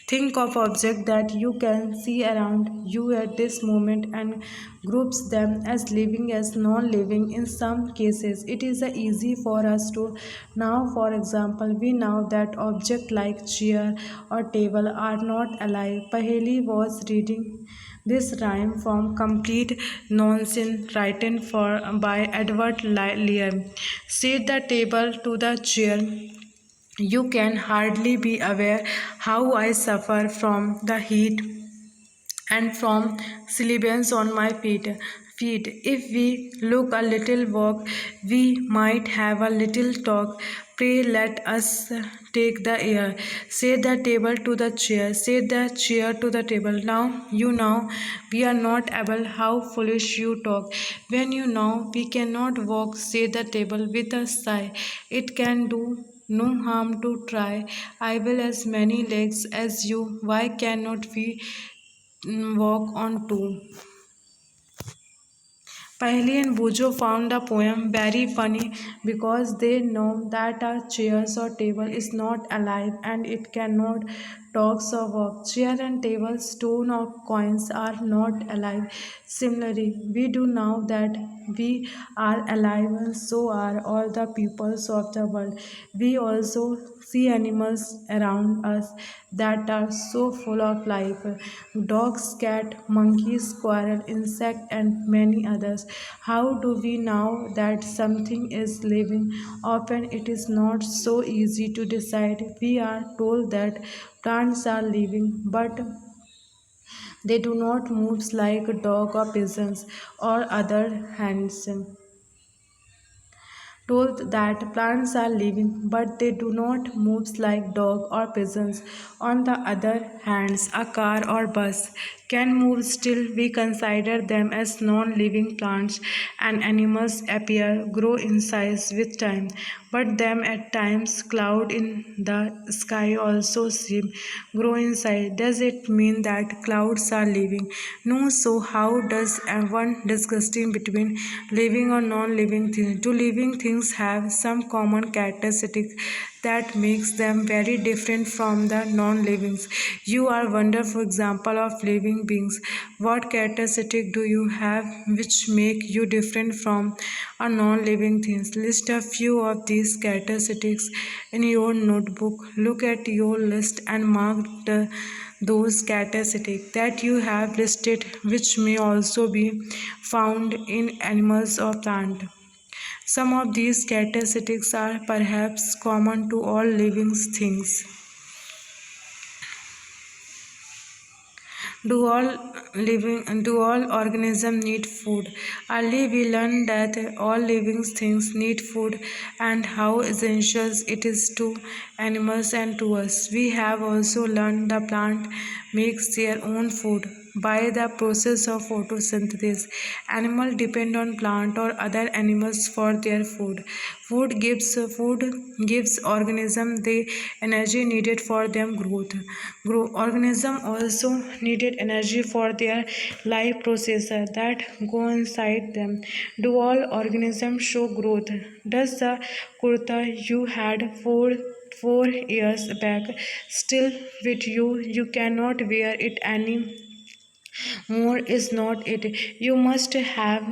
Think of objects that you can see around you at this moment and groups them as living as non-living. In some cases, it is easy for us to now. For example, we know that objects like chair or table are not alive. Paheli was reading this rhyme from Complete Nonsense written by Edward Lear. Said the table to the chair, you can hardly be aware how I suffer from the heat and from syllables on my feet. If we look a little walk, we might have a little talk. Pray let us take the air. Say the table to the chair. Say the chair to the table. Now you know we are not able. How foolish you talk. When you know we cannot walk, say the table with a sigh. It can do no harm to try. I will as many legs as you. Why cannot we walk on two? Paheli and Bujo found the poem very funny because they know that a chair or table is not alive and it cannot talk or walk. Chair and table, stone or coins are not alive. Similarly, we do know that we are alive and so are all the peoples of the world. We also see animals around us that are so full of life: dogs, cat, monkeys, squirrel, insect, and many others. How do we know that something is living? Often it is not so easy to decide. We are told that plants are living, but they do not move like dog or pigeons or other hands. Told that plants are living, but they do not move like dog or pigeons. On the other hand, a car or bus can move. Still, we consider them as non-living plants, and animals appear grow in size with time. But them at times cloud in the sky also seem grow in size. Does it mean that clouds are living? No. So how does one distinguish between living or non-living things? Do living things have some common characteristics that makes them very different from the non-livings? You are wonderful example of living beings. What characteristic do you have which make you different from a non-living things? List a few of these characteristics in your notebook. Look at your list and mark those characteristics that you have listed, which may also be found in animals or plants. Some of these characteristics are perhaps common to all living things. Do all organisms need food? Early we learned that all living things need food and how essential it is to animals and to us. We have also learned the plant makes their own food by the process of photosynthesis. Animals depend on plant or other animals for their food. Food gives organism the energy needed for them growth. Organism also needed energy for their life processor that go inside them. Do all organisms show growth? Does the kurta you had 4 years back still with you? You cannot wear it any more is not it. You must have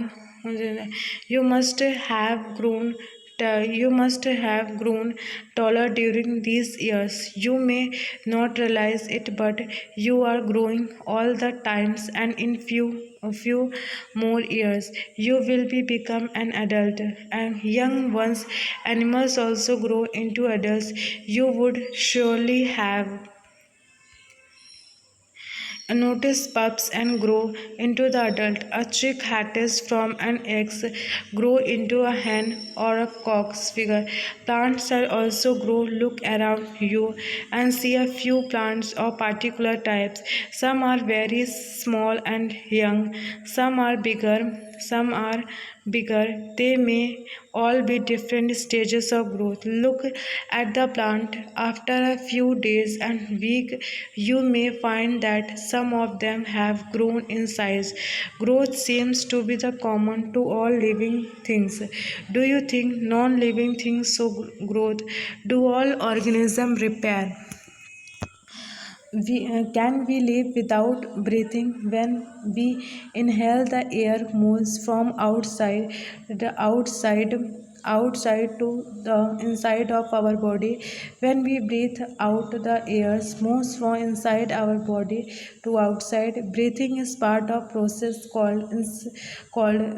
grown you must have grown taller during these years. You may not realize it, but you are growing all the times, and in a few more years you will be become an adult and young ones. Animals also grow into adults. You would surely have notice pups and grow into the adult. A chick hatches from an egg, grow into a hen or a cock's figure. Plants are also grow. Look around you and see a few plants of particular types. Some are very small and young. Some are bigger. Some are bigger. They may all be different stages of growth. Look at the plant. After a few days and weeks, you may find that some of them have grown in size. Growth seems to be the common to all living things. Do you think non-living things show growth? Do all organisms repair? Can we live without breathing? When we inhale, the air moves from outside to the inside of our body. When we breathe out, the air moves from inside our body to outside. Breathing is part of process called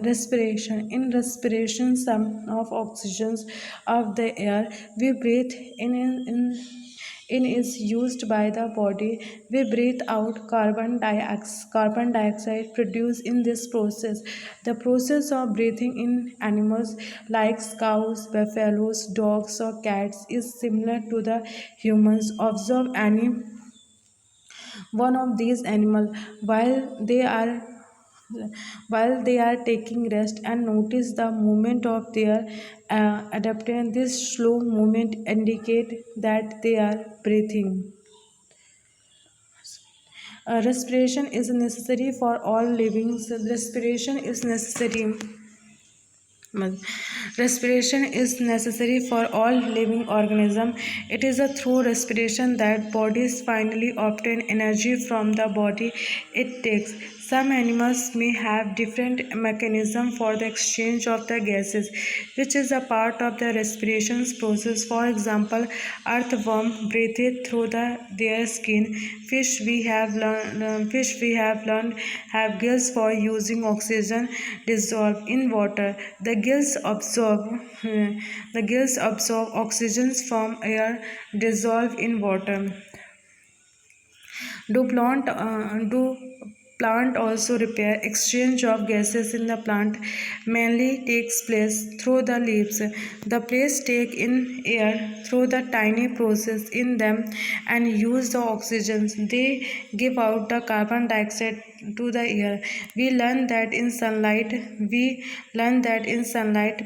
respiration. In respiration, some of oxygens of the air we breathe in is used by the body. We breathe out carbon dioxide produced in this process. The process of breathing in animals like cows, buffaloes, dogs, or cats is similar to the humans. Observe any one of these animals while they are taking rest and notice the movement of their adaptation. This slow movement indicate that they are breathing. Respiration is necessary for all living. Respiration is necessary. Respiration is necessary for all living organisms. It is through respiration that bodies finally obtain energy from the body it takes. Some animals may have different mechanism for the exchange of the gases, which is a part of the respiration process. For example, earthworm breathe through their skin. Fish we have learned have gills for using oxygen dissolved in water. The gills absorb oxygen from air dissolved in water. Do plant also repair? Exchange of gases in the plant mainly takes place through the leaves. The plants take in air through the tiny process in them and use the oxygen. They give out the carbon dioxide to the air. We learn that in sunlight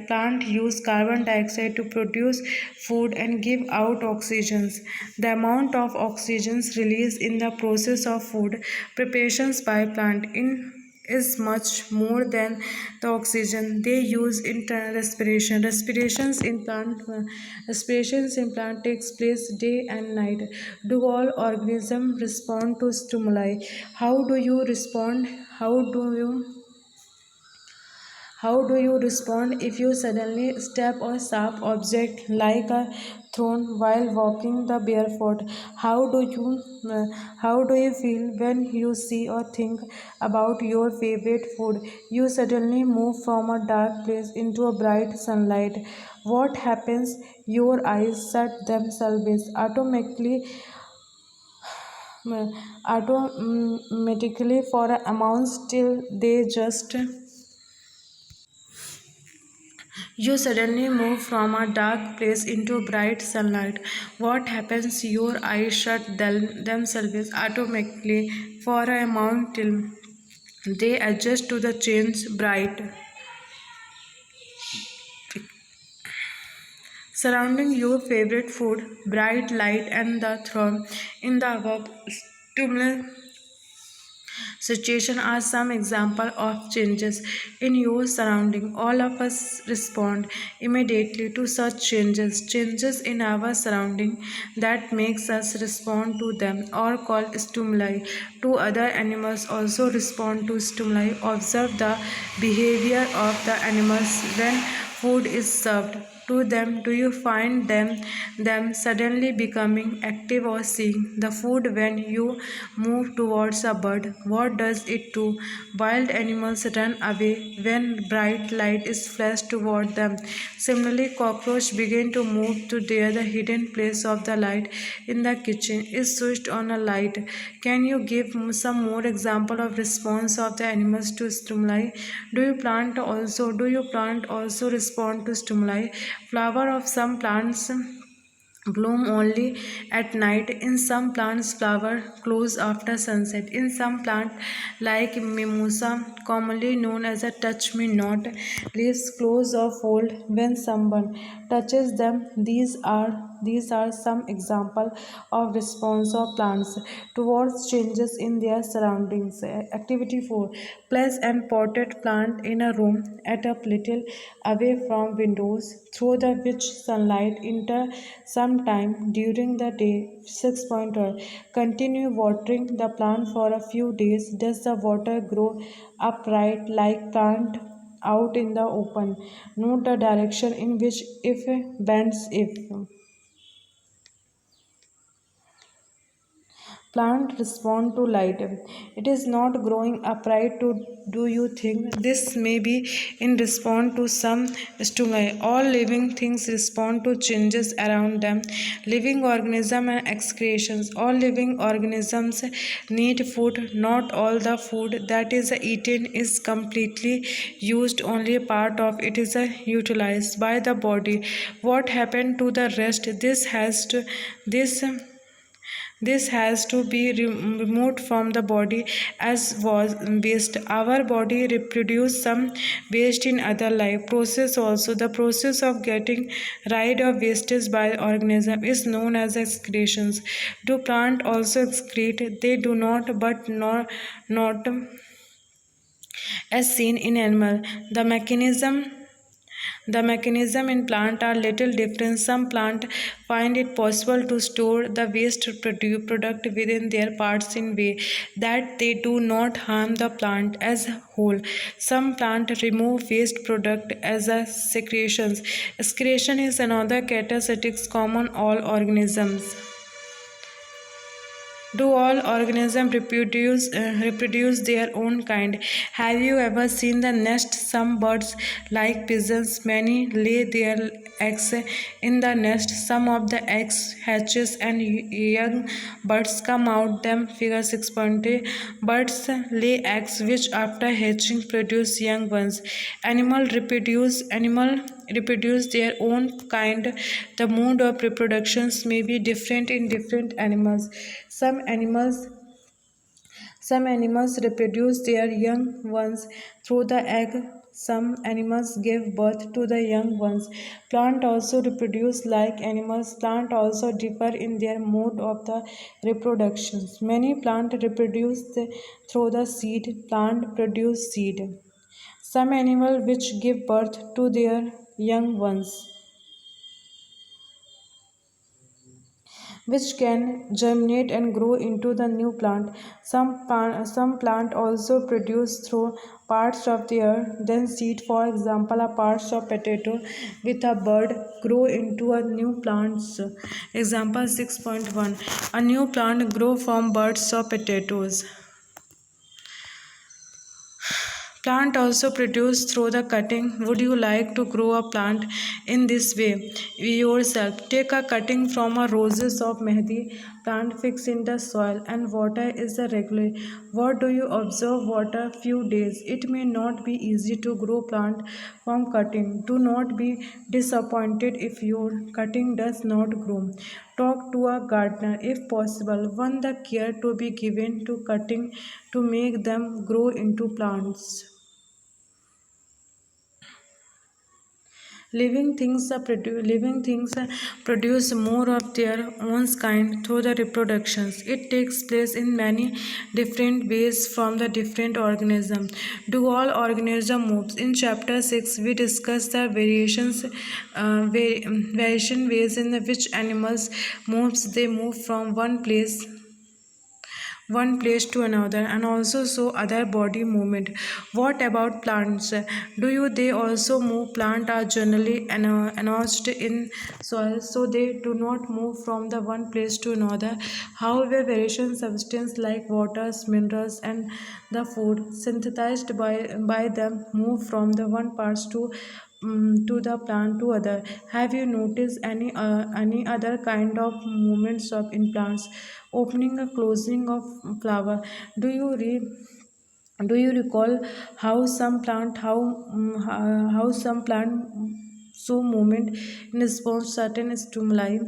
plant use carbon dioxide to produce food and give out oxygen. The amount of oxygen released in the process of food preparations by plant in is much more than the oxygen they use in respiration. Respirations in plant takes place day and night. Do all organisms respond to stimuli? How do you respond? How do you respond if you suddenly step on a sharp object like a thorn while walking the barefoot? How do you uh, how do you feel when you see or think about your favorite food? You suddenly move from a dark place into a bright sunlight. What happens? Your eyes shut themselves automatically for amounts till they just you suddenly move from a dark place into bright sunlight. What happens? Your eyes shut themselves automatically for a moment till they adjust to the change bright surrounding your favorite food, bright light, and the throb in the above stimulus situation are some example of changes in your surrounding. All of us respond immediately to such changes in our surrounding that makes us respond to them or called stimuli. Two other animals also respond to stimuli. Observe the behavior of the animals when food is served to them. Do you find them suddenly becoming active or seeing the food when you move towards a bird? What does it do? Wild animals run away when bright light is flashed toward them. Similarly, cockroaches begin to move to their the hidden place of the light in the kitchen is switched on a light. Can you give some more example of response of the animals to stimuli? Do you plant also respond to stimuli? Flower of some plants bloom only at night. In some plants, flower close after sunset. In some plants, like mimosa, commonly known as a touch me not, leaves close or fold when someone touches them. These are some example of response of plants towards changes in their surroundings. Activity 4. Place an potted plant in a room at a little away from windows through the which sunlight enter sometime during the day. 6 pointer. Continue watering the plant for a few days. Does the water grow upright like plant out in the open? Note the direction in which if bends if. Plant respond to light. It is not growing upright. To do you think this may be in response to some stimuli? All living things respond to changes around them. Living organism and excretions. All living organisms need food. Not all the food that is eaten is completely used. Only a part of it is utilized by the body. What happened to the rest? This has to be removed from the body as was waste. Our body reproduce some waste in other life process also. The process of getting rid of wastage by organism is known as excretions. Do plant also excrete? They do not, but not as seen in animal. The mechanism in plant are little different. Some plant find it possible to store the waste product within their parts in way that they do not harm the plant as a whole. Some plant remove waste product as a secretions. Excretion is another catalytic common all organisms. Do all organisms reproduce their own kind? Have you ever seen the nest? Some birds, like pigeons, many lay their eggs in the nest. Some of the eggs hatches and young birds come out. Them figure 6.3. Birds lay eggs which after hatching produce young ones. Animal reproduce their own kind. The mode of reproductions may be different in different animals. Some animals some animals reproduce their young ones through the egg. Some animals give birth to the young ones. Plants also reproduce like animals. Plants also differ in their mode of the reproductions. Many plants reproduce through the seed. Plant produce seed. Some animal which give birth to their young ones, which can germinate and grow into the new plant. Some plant also produce through parts of the earth, then seed. For example, a parts of potato with a bud grow into a new plants. Example 6.1. A new plant grow from buds of potatoes. Plant also produce through the cutting. Would you like to grow a plant in this way yourself? Take a cutting from a roses of mehdi plant, fix in the soil, and water is the regular. What do you observe? Water few days. It may not be easy to grow plant from cutting. Do not be disappointed if your cutting does not grow. Talk to a gardener if possible. One the care to be given to cutting to make them grow into plants. Living things produce more of their own kind through the reproductions. It takes place in many different ways from the different organism. Do all organism moves? In chapter 6, we discuss the variation ways in which animals moves. They move from one place to another and also show other body movement. What about plants? Do you they also move? Plants are generally announced in soil, so they do not move from the one place to another. However, variation substance like waters, minerals, and the food synthesized by them move from the one parts to the plant to other. Have you noticed any other kind of movements of in plants? Opening or closing of flower. Do you read? Do you recall how some plant show movement in response to certain stimuli?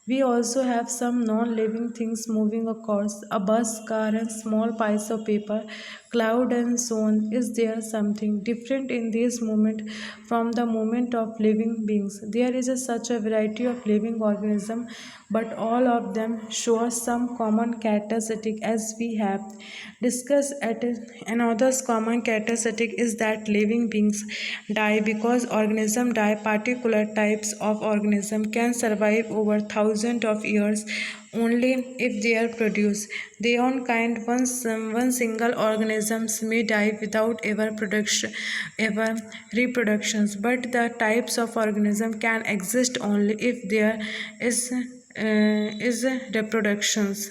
We also have some non living things moving across a bus, car, and small piles of paper, cloud, and so on. Is there something different in this moment from the moment of living beings? There is such a variety of living organisms, but all of them show some common characteristic as we have discussed at another common characteristic is that living beings die because organisms die. Particular types of organism can survive over thousands of years only if they are produced their own kind. One single organisms may die without ever reproductions, but the types of organism can exist only if there is reproductions.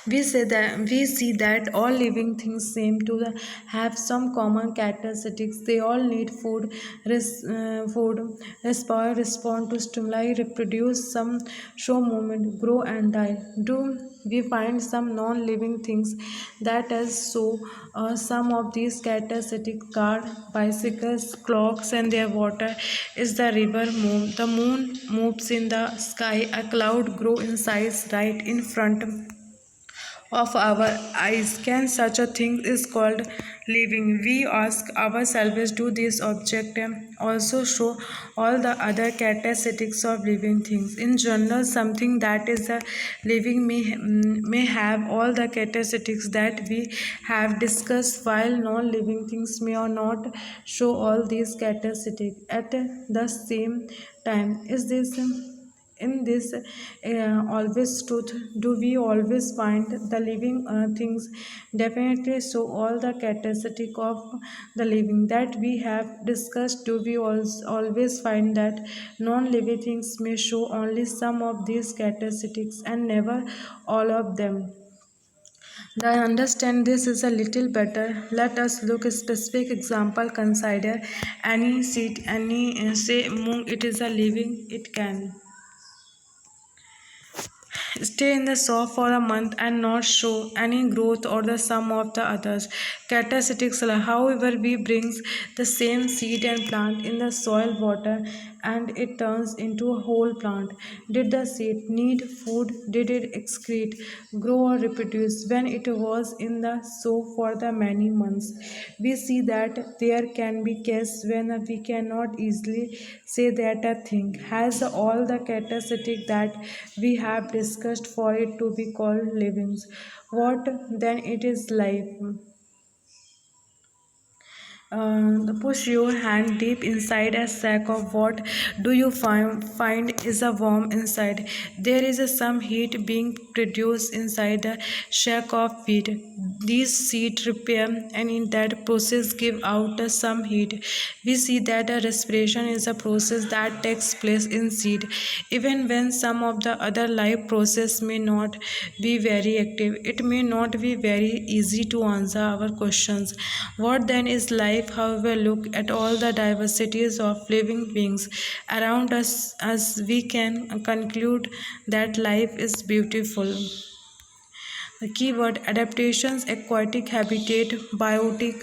We see that all living things seem to have some common characteristics. They all need food, food, respond to stimuli, reproduce, some show movement, grow and die. Do we find some non-living things that as so some of these characteristics? Car, bicycles, clocks, and their water is the river move. The moon moves in the sky. A cloud grow in size right in front of our eyes. Can such a thing is called living? We ask ourselves, do these objects also show all the other characteristics of living things? In general, something that is a living may have all the characteristics that we have discussed, while non-living things may or not show all these characteristics at the same time. Is this in this always truth? Do we always find the living things definitely show all the characteristic of the living that we have discussed? Do we always find that non-living things may show only some of these characteristics and never all of them? To understand this is a little better, let us look a specific example. Consider any seed, any say moon. It is a living. It can stay in the soil for a month and not show any growth or the sum of the others characteristics. However, we brings the same seed and plant in the soil, water, and it turns into a whole plant. Did the seed need food? Did it excrete, grow, or reproduce when it was in the soil for the many months? We see that there can be cases when we cannot easily say that a thing has all the characteristics that we have discussed for it to be called living. What then it is life? Push your hand deep inside a sack of what do you find is a worm inside. There is some heat being produced inside the sack of wheat. These seed repair and in that process give out some heat. We see that a respiration is a process that takes place in seed. Even when some of the other life process may not be very active, it may not be very easy to answer our questions. What then is life? However, look at all the diversities of living beings around us as we can conclude that life is beautiful. The keyword adaptations, aquatic habitat, biotic,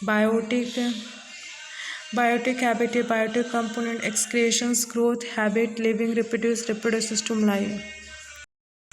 biotic habitat, biotic component, excretions, growth, habit, living, reproduce, stimuli.